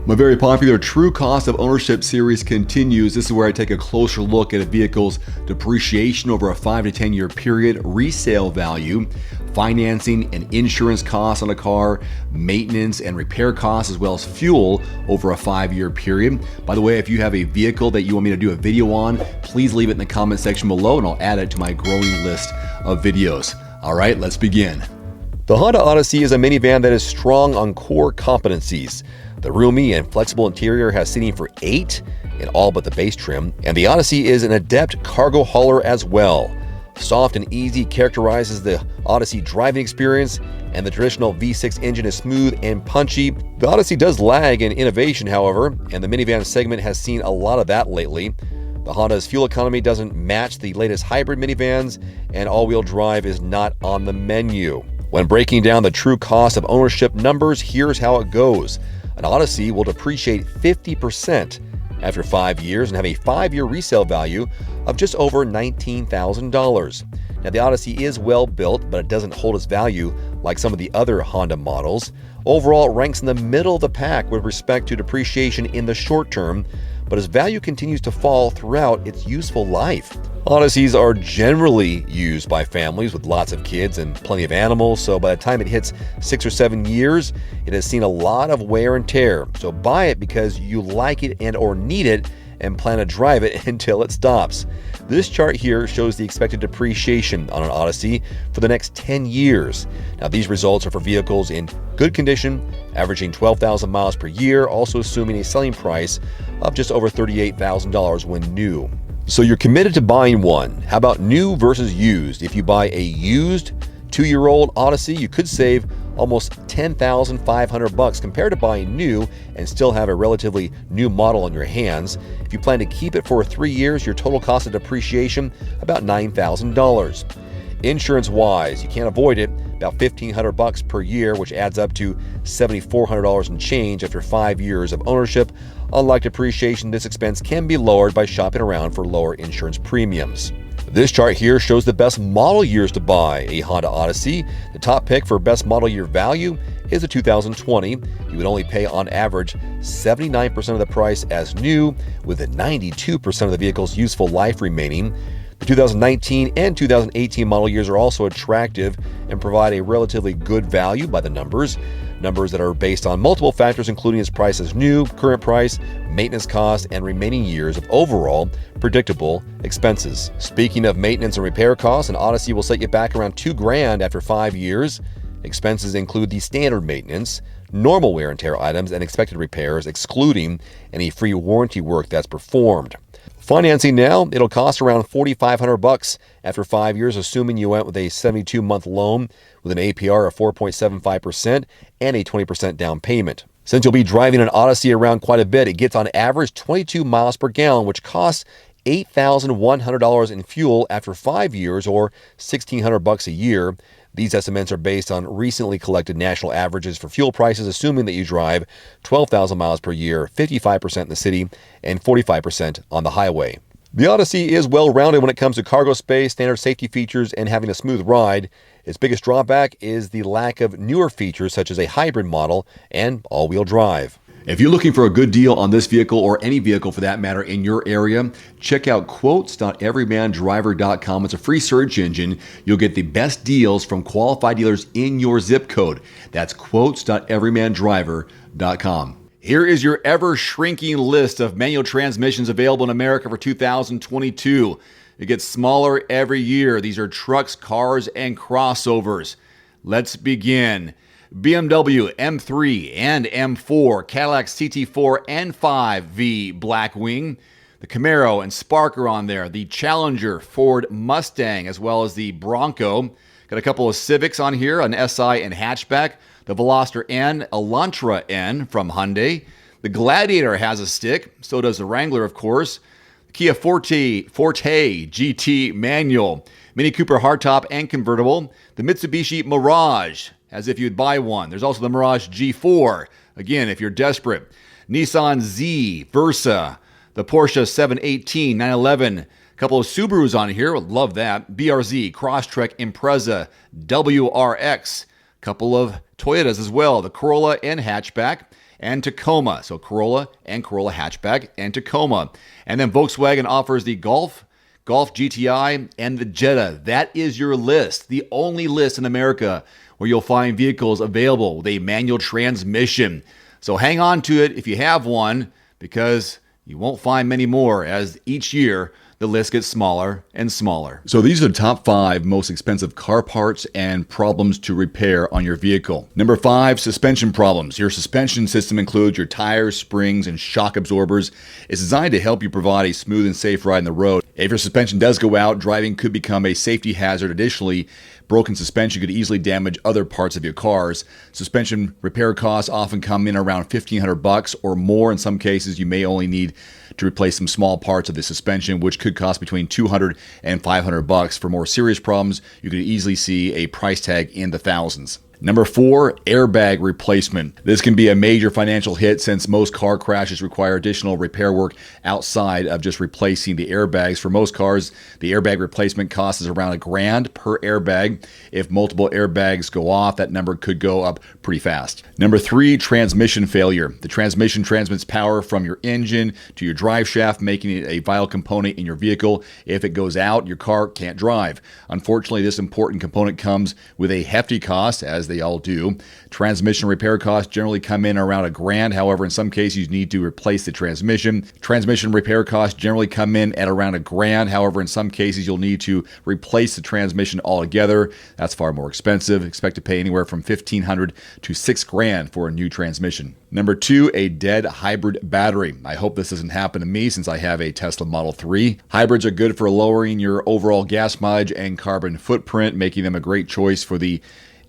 My very popular True Cost of Ownership series continues. This is where I take a closer look at a vehicle's depreciation over a 5 to 10 year period, resale value, financing and insurance costs on a car, maintenance and repair costs, as well as fuel over a 5-year period. By the way, if you have a vehicle that you want me to do a video on, please leave it in the comment section below and I'll add it to my growing list of videos. All right, let's begin. The Honda Odyssey is a minivan that is strong on core competencies. The roomy and flexible interior has seating for 8 in all but the base trim, and the Odyssey is an adept cargo hauler as well. Soft and easy characterizes the Odyssey driving experience, and the traditional V6 engine is smooth and punchy. The Odyssey does lag in innovation, however, and the minivan segment has seen a lot of that lately. The Honda's fuel economy doesn't match the latest hybrid minivans, and all-wheel drive is not on the menu. When breaking down the true cost of ownership numbers, here's how it goes. An Odyssey will depreciate 50% after 5 years and have a 5-year resale value of just over $19,000. Now, the Odyssey is well built, but it doesn't hold its value like some of the other Honda models. Overall, it ranks in the middle of the pack with respect to depreciation in the short term, but its value continues to fall throughout its useful life. Odysseys are generally used by families with lots of kids and plenty of animals, so by the time it hits 6 or 7 years, it has seen a lot of wear and tear. So buy it because you like it and or need it and plan to drive it until it stops. This chart here shows the expected depreciation on an Odyssey for the next 10 years. Now, these results are for vehicles in good condition, averaging 12,000 miles per year, also assuming a selling price of just over $38,000 when new. So you're committed to buying one. How about new versus used? If you buy a used 2-year-old Odyssey, you could save almost $10,500 compared to buying new and still have a relatively new model on your hands. If you plan to keep it for 3 years, your total cost of depreciation about $9,000. Insurance-wise, you can't avoid it, about $1,500 per year, which adds up to $7,400 and change after 5 years of ownership. Unlike depreciation, this expense can be lowered by shopping around for lower insurance premiums. This chart here shows the best model years to buy a Honda Odyssey. The top pick for best model year value is a 2020. You would only pay on average 79% of the price as new, with 92% of the vehicle's useful life remaining. The 2019 and 2018 model years are also attractive and provide a relatively good value by the numbers that are based on multiple factors, including its price as new, current price, maintenance cost, and remaining years of overall predictable expenses. Speaking of maintenance and repair costs, an Odyssey will set you back around $2,000 after 5 years. Expenses include the standard maintenance, normal wear and tear items, and expected repairs, excluding any free warranty work that's performed. Financing now, it'll cost around $4,500 after 5 years, assuming you went with a 72-month loan with an APR of 4.75% and a 20% down payment. Since you'll be driving an Odyssey around quite a bit, it gets on average 22 miles per gallon, which costs $8,100 in fuel after 5 years or $1,600 a year. These estimates are based on recently collected national averages for fuel prices, assuming that you drive 12,000 miles per year, 55% in the city, and 45% on the highway. The Odyssey is well-rounded when it comes to cargo space, standard safety features, and having a smooth ride. Its biggest drawback is the lack of newer features such as a hybrid model and all-wheel drive. If you're looking for a good deal on this vehicle or any vehicle for that matter in your area, check out quotes.everymandriver.com. It's a free search engine. You'll get the best deals from qualified dealers in your zip code. That's quotes.everymandriver.com. Here is your ever-shrinking list of manual transmissions available in America for 2022. It gets smaller every year. These are trucks, cars, and crossovers. Let's begin. BMW M3 and M4, Cadillac CT4 and 5V Blackwing, the Camaro and Spark are on there, the Challenger, Ford Mustang, as well as the Bronco. Got a couple of Civics on here, an SI and hatchback, the Veloster N, Elantra N from Hyundai. The Gladiator has a stick, so does the Wrangler, of course. The Kia Forte GT manual, Mini Cooper hardtop and convertible, the Mitsubishi Mirage, as if you'd buy one. There's also the Mirage G4, again, if you're desperate. Nissan Z, Versa, the Porsche 718, 911, a couple of Subarus on here, love that. BRZ, Crosstrek, Impreza, WRX, a couple of Toyotas as well, the Corolla and hatchback, and Tacoma. So Corolla and Corolla hatchback and Tacoma. And then Volkswagen offers the Golf GTI, and the Jetta. That is your list, the only list in America where you'll find vehicles available with a manual transmission. So hang on to it if you have one, because you won't find many more as each year the list gets smaller and smaller. So these are the top 5 most expensive car parts and problems to repair on your vehicle. Number 5, suspension problems. Your suspension system includes your tires, springs, and shock absorbers. It's designed to help you provide a smooth and safe ride on the road. If your suspension does go out, driving could become a safety hazard. Additionally, broken suspension could easily damage other parts of your cars. Suspension repair costs often come in around $1,500 or more. In some cases, you may only need to replace some small parts of the suspension, which could cost between $200 and $500. For more serious problems, you could easily see a price tag in the thousands. Number 4, airbag replacement. This can be a major financial hit since most car crashes require additional repair work outside of just replacing the airbags. For most cars, the airbag replacement cost is around $1,000 per airbag. If multiple airbags go off, that number could go up pretty fast. Number 3, transmission failure. The transmission transmits power from your engine to your drive shaft, making it a vital component in your vehicle. If it goes out, your car can't drive. Unfortunately, this important component comes with a hefty cost, as they all do. Transmission repair costs generally come in around $1,000. However, in some cases, you need to replace the transmission. Transmission repair costs generally come in at around $1,000. However, in some cases, you'll need to replace the transmission altogether. That's far more expensive. Expect to pay anywhere from $1,500 to $6,000 for a new transmission. Number 2, a dead hybrid battery. I hope this doesn't happen to me since I have a Tesla Model 3. Hybrids are good for lowering your overall gas mileage and carbon footprint, making them a great choice for the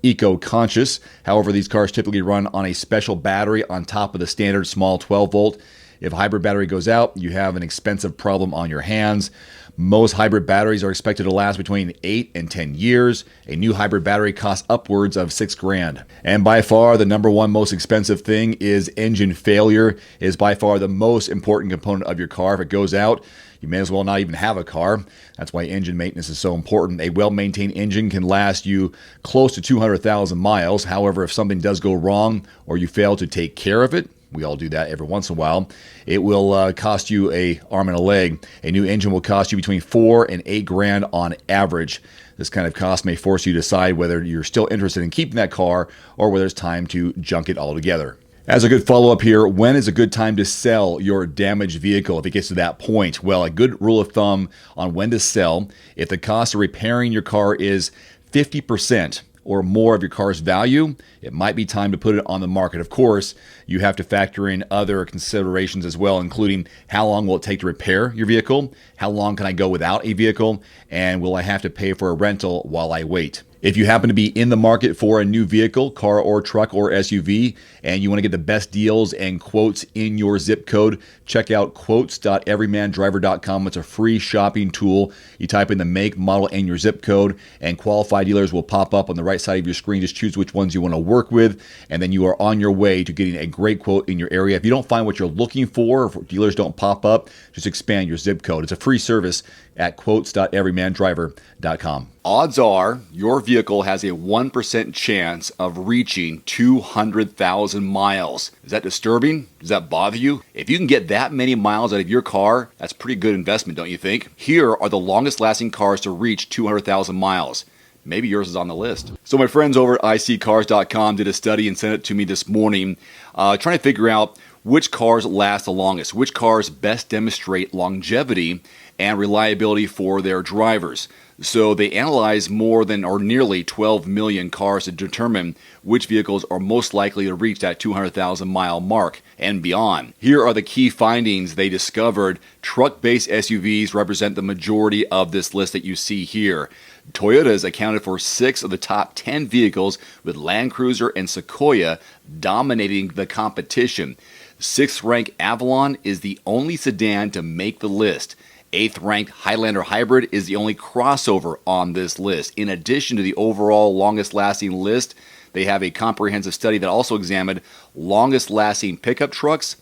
eco-conscious. However, these cars typically run on a special battery on top of the standard small 12-volt. If a hybrid battery goes out, you have an expensive problem on your hands. Most hybrid batteries are expected to last between 8 and 10 years. A new hybrid battery costs upwards of $6,000. And by far, the number 1 most expensive thing is engine failure. It is by far the most important component of your car. If it goes out, you may as well not even have a car. That's why engine maintenance is so important. A well-maintained engine can last you close to 200,000 miles. However, if something does go wrong or you fail to take care of it, we all do that every once in a while, it will cost you an arm and a leg. A new engine will cost you between $4,000 and $8,000 on average. This kind of cost may force you to decide whether you're still interested in keeping that car or whether it's time to junk it altogether. As a good follow-up here, when is a good time to sell your damaged vehicle if it gets to that point? Well, a good rule of thumb on when to sell, if the cost of repairing your car is 50% or more of your car's value, it might be time to put it on the market. Of course, you have to factor in other considerations as well, including how long will it take to repair your vehicle, how long can I go without a vehicle, and will I have to pay for a rental while I wait. If you happen to be in the market for a new vehicle, car or truck or SUV, and you want to get the best deals and quotes in your zip code, check out quotes.everymandriver.com. It's a free shopping tool. You type in the make, model, and your zip code, and qualified dealers will pop up on the right side of your screen. Just choose which ones you want to work with, and then you are on your way to getting a great quote in your area. If you don't find what you're looking for, or if dealers don't pop up, just expand your zip code. It's a free service at quotes.everymandriver.com. Odds are your vehicle has a 1% chance of reaching 200,000 miles. Is that disturbing? Does that bother you? If you can get that many miles out of your car, that's a pretty good investment, don't you think? Here are the longest lasting cars to reach 200,000 miles. Maybe yours is on the list. So my friends over at iSeeCars.com did a study and sent it to me this morning, trying to figure out which cars last the longest, which cars best demonstrate longevity and reliability for their drivers. So they analyzed more than or nearly 12 million cars to determine which vehicles are most likely to reach that 200,000 mile mark and beyond. Here are the key findings they discovered. Truck-based SUVs represent the majority of this list that you see here. Toyota's accounted for 6 of the top 10 vehicles, with Land Cruiser and Sequoia dominating the competition. 6th ranked Avalon is the only sedan to make the list. 8th ranked Highlander Hybrid is the only crossover on this list. In addition to the overall longest lasting list, they have a comprehensive study that also examined longest lasting pickup trucks,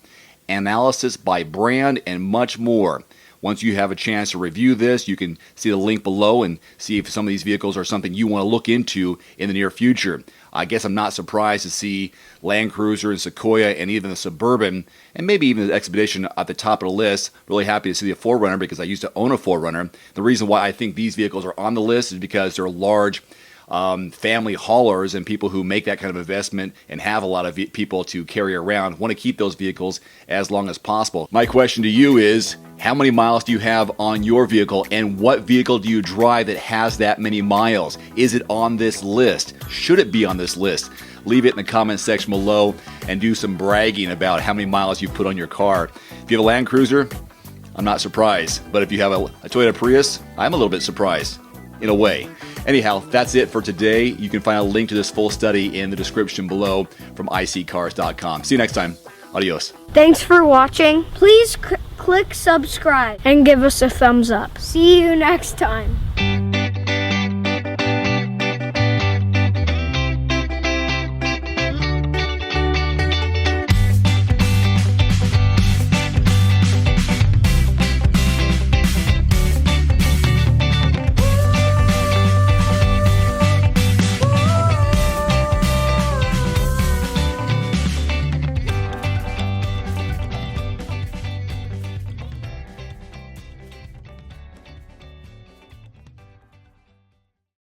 analysis by brand, and much more. Once you have a chance to review this, you can see the link below and see if some of these vehicles are something you want to look into in the near future. I guess I'm not surprised to see Land Cruiser and Sequoia and even the Suburban and maybe even the Expedition at the top of the list. Really happy to see the 4Runner because I used to own a 4Runner. The reason why I think these vehicles are on the list is because they're large family haulers, and people who make that kind of investment and have a lot of people to carry around want to keep those vehicles as long as possible. My question to you is, how many miles do you have on your vehicle, and what vehicle do you drive that has that many miles? Is it on this list? Should it be on this list? Leave it in the comment section below and do some bragging about how many miles you put on your car. If you have a Land Cruiser, I'm not surprised, but if you have a Toyota Prius, I'm a little bit surprised in a way. Anyhow, that's it for today. You can find a link to this full study in the description below from iSeeCars.com. See you next time. Adios. Thanks for watching. Please click subscribe and give us a thumbs up. See you next time.